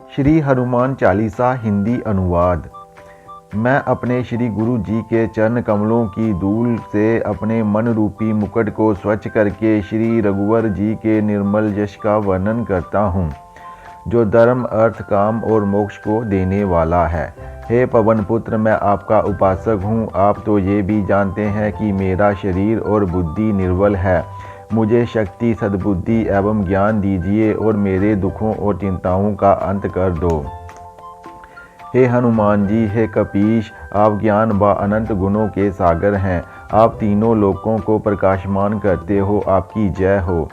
श्री हनुमान चालीसा हिंदी अनुवाद। मैं अपने श्री गुरु जी के चरण कमलों की धूल से अपने मन रूपी मुकुट को स्वच्छ करके श्री रघुवर जी के निर्मल यश का वर्णन करता हूँ, जो धर्म अर्थ काम और मोक्ष को देने वाला है। हे पवन पुत्र, मैं आपका उपासक हूँ। आप तो ये भी जानते हैं कि मेरा शरीर और बुद्धि निर्बल है। मुझे शक्ति, सद्बुद्धि एवं ज्ञान दीजिए और मेरे दुखों और चिंताओं का अंत कर दो। हे हनुमान जी, हे कपीश, आप ज्ञान व अनंत गुणों के सागर हैं। आप तीनों लोकों को प्रकाशमान करते हो, आपकी जय हो।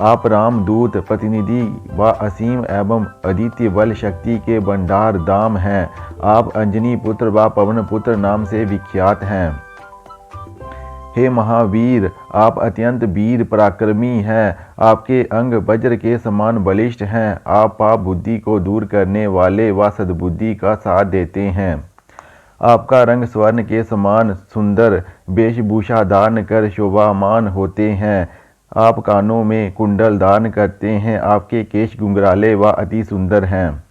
आप रामदूत, प्रतिनिधि व असीम एवं अद्वितीय बल शक्ति के भंडार धाम हैं। आप अंजनी पुत्र व पवन पुत्र नाम से विख्यात हैं। हे महावीर, आप अत्यंत वीर पराक्रमी हैं। आपके अंग वज्र के समान बलिष्ठ हैं। आप पाप बुद्धि को दूर करने वाले व सद्बुद्धि का साथ देते हैं। आपका रंग स्वर्ण के समान सुंदर, वेशभूषा धारण कर शोभामान होते हैं। आप कानों में कुंडल धारण करते हैं। आपके केश घुंघराले व अति सुंदर हैं।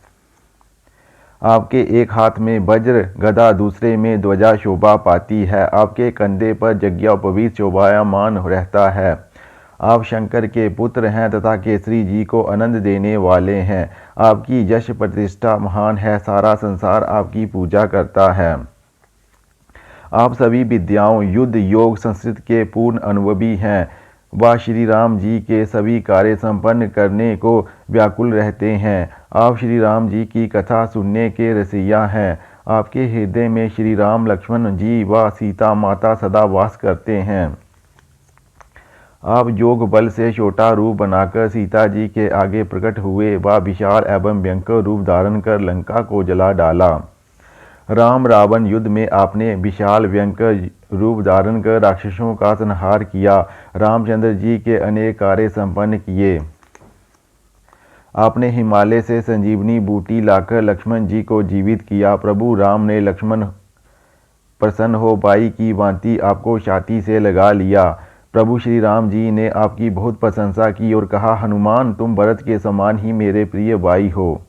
आपके एक हाथ में वज्र गदा, दूसरे में ध्वजा शोभा पाती है। आपके कंधे पर यज्ञोपवीत शोभायमान रहता है। आप शंकर के पुत्र हैं तथा केसरी जी को आनंद देने वाले हैं। आपकी यश प्रतिष्ठा महान है। सारा संसार आपकी पूजा करता है। आप सभी विद्याओं, युद्ध, योग, संस्कृत के पूर्ण अनुभवी हैं। वह श्री राम जी के सभी कार्य संपन्न करने को व्याकुल रहते हैं। आप श्री राम जी की कथा सुनने के रसिया हैं। आपके हृदय में श्री राम, लक्ष्मण जी व सीता माता सदा वास करते हैं। आप योग बल से छोटा रूप बनाकर सीता जी के आगे प्रकट हुए व विशाल एवं भयंकर रूप धारण कर लंका को जला डाला। राम रावण युद्ध में आपने विशाल भयंकर रूप धारण कर राक्षसों का संहार किया। रामचंद्र जी के अनेक कार्य संपन्न किए। आपने हिमालय से संजीवनी बूटी लाकर लक्ष्मण जी को जीवित किया। प्रभु राम ने लक्ष्मण प्रसन्न हो भाई की भांति आपको छाती से लगा लिया। प्रभु श्री राम जी ने आपकी बहुत प्रशंसा की और कहा, हनुमान, तुम भरत के समान ही मेरे प्रिय भाई हो।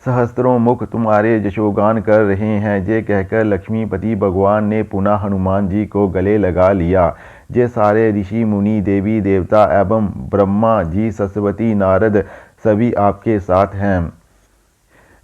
सहस्त्रों मुख तुम्हारे यशोगान कर रहे हैं। ये कहकर लक्ष्मीपति भगवान ने पुनः हनुमान जी को गले लगा लिया। ये सारे ऋषि मुनि, देवी देवता एवं ब्रह्मा जी, सरस्वती, नारद सभी आपके साथ हैं।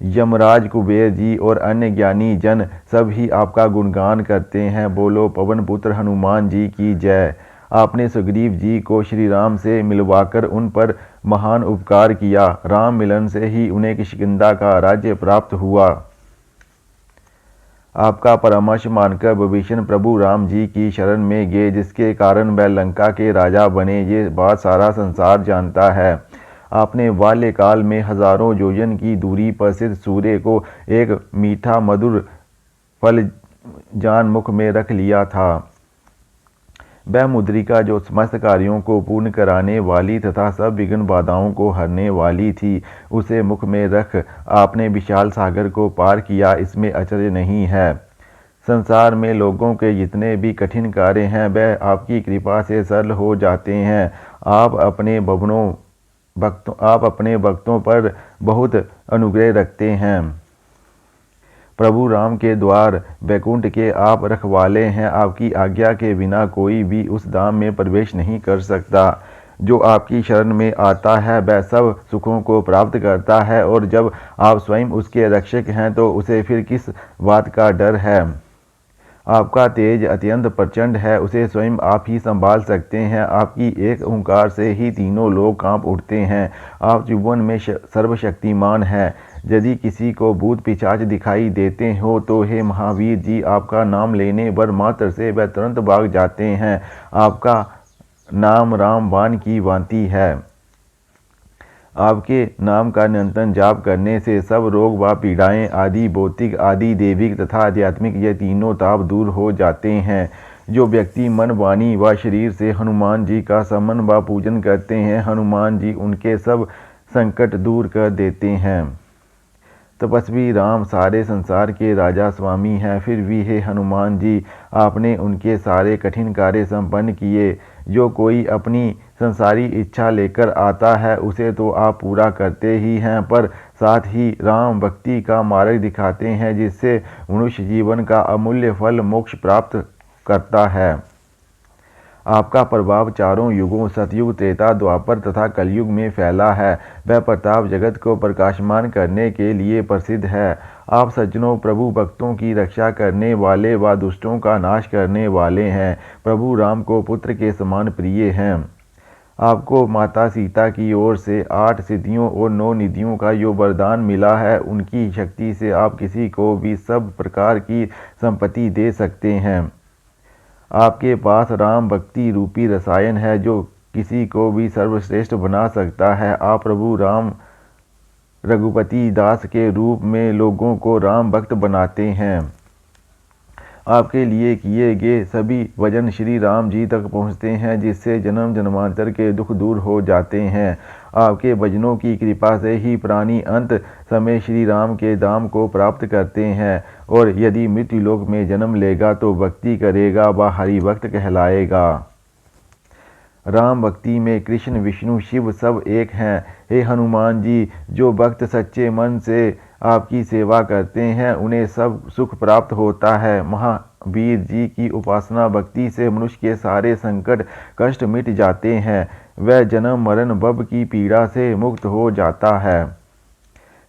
यमराज, कुबेर जी और अन्य ज्ञानी जन सब ही आपका गुणगान करते हैं। बोलो पवन पुत्र हनुमान जी की जय। आपने सुग्रीव जी को श्री राम से मिलवाकर उन पर महान उपकार किया। राम मिलन से ही उन्हें किष्किंधा का राज्य प्राप्त हुआ। आपका परामर्श मानकर विभीषण प्रभु राम जी की शरण में गए, जिसके कारण वह लंका के राजा बने। ये बात सारा संसार जानता है। आपने बाल्यकाल में हजारों योजन की दूरी पर स्थित सूर्य को एक मीठा मधुर फल जान मुख में रख लिया था। वह मुद्रिका जो समस्त कार्यों को पूर्ण कराने वाली तथा सब विघ्न बाधाओं को हरने वाली थी, उसे मुख में रख आपने विशाल सागर को पार किया। इसमें आश्चर्य नहीं है। संसार में लोगों के जितने भी कठिन कार्य हैं, वह आपकी कृपा से सरल हो जाते हैं। आप अपने भक्तों पर बहुत अनुग्रह रखते हैं। प्रभु राम के द्वार वैकुंठ के आप रखवाले हैं। आपकी आज्ञा के बिना कोई भी उस धाम में प्रवेश नहीं कर सकता। जो आपकी शरण में आता है वह सब सुखों को प्राप्त करता है, और जब आप स्वयं उसके रक्षक हैं तो उसे फिर किस बात का डर है। आपका तेज अत्यंत प्रचंड है, उसे स्वयं आप ही संभाल सकते हैं। आपकी एक ओंकार से ही तीनों लोग कांप उठते हैं। आप त्रिभुवन में सर्वशक्तिमान हैं। यदि किसी को भूत पिशाच दिखाई देते हो तो हे महावीर जी, आपका नाम लेने पर मात्र से वह तुरंत भाग जाते हैं। आपका नाम रामबाण की भांति है। आपके नाम का निरंतर जाप करने से सब रोग व पीड़ाएं, आदि भौतिक, आदि दैविक तथा आध्यात्मिक, ये तीनों ताप दूर हो जाते हैं। जो व्यक्ति मन, वाणी व शरीर से हनुमान जी का समन व पूजन करते हैं, हनुमान जी उनके सब संकट दूर कर देते हैं। तपस्वी राम सारे संसार के राजा स्वामी हैं, फिर भी हे हनुमान जी, आपने उनके सारे कठिन कार्य संपन्न किए। जो कोई अपनी संसारी इच्छा लेकर आता है उसे तो आप पूरा करते ही हैं, पर साथ ही राम भक्ति का मार्ग दिखाते हैं जिससे मनुष्य जीवन का अमूल्य फल मोक्ष प्राप्त करता है। आपका प्रभाव चारों युगों सतयुग, त्रेता, द्वापर तथा कलयुग में फैला है। वह प्रताप जगत को प्रकाशमान करने के लिए प्रसिद्ध है। आप सज्जनों प्रभु भक्तों की रक्षा करने वाले व दुष्टों का नाश करने वाले हैं। प्रभु राम को पुत्र के समान प्रिय हैं। आपको माता सीता की ओर से 8 सिद्धियों और 9 निधियों का जो वरदान मिला है, उनकी शक्ति से आप किसी को भी सब प्रकार की संपत्ति दे सकते हैं। आपके पास राम भक्ति रूपी रसायन है जो किसी को भी सर्वश्रेष्ठ बना सकता है। आप प्रभु राम रघुपति दास के रूप में लोगों को राम भक्त बनाते हैं। आपके लिए किए गए सभी वचन श्री राम जी तक पहुँचते हैं जिससे जन्म जन्मांतर के दुख दूर हो जाते हैं। आपके वचनों की कृपा से ही प्राणी अंत समय श्री राम के धाम को प्राप्त करते हैं और यदि मृत्युलोक में जन्म लेगा तो भक्ति करेगा व हरि भक्त कहलाएगा। राम भक्ति में कृष्ण विष्णु शिव सब एक हैं। हे हनुमान जी, जो भक्त सच्चे मन से आपकी सेवा करते हैं उन्हें सब सुख प्राप्त होता है। महावीर जी की उपासना भक्ति से मनुष्य के सारे संकट कष्ट मिट जाते हैं। वह जन्म मरण भव की पीड़ा से मुक्त हो जाता है।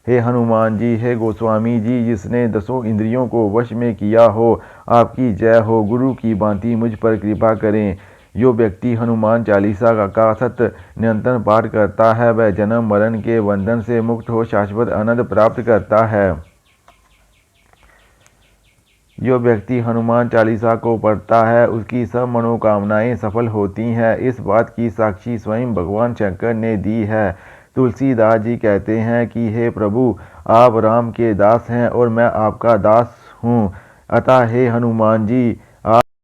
हे हनुमान जी, हे गोस्वामी जी, जिसने 10 इंद्रियों को वश में किया हो, आपकी जय हो। गुरु की भांति मुझ पर कृपा करें। जो व्यक्ति हनुमान चालीसा का सत्य निरंतर पाठ करता है वह जन्म मरण के बंधन से मुक्त हो शाश्वत आनंद प्राप्त करता है। जो व्यक्ति हनुमान चालीसा को पढ़ता है उसकी सब मनोकामनाएं सफल होती हैं। इस बात की साक्षी स्वयं भगवान शंकर ने दी है। तुलसीदास जी कहते हैं कि हे प्रभु, आप राम के दास हैं और मैं आपका दास हूँ। अतः हे हनुमान जी,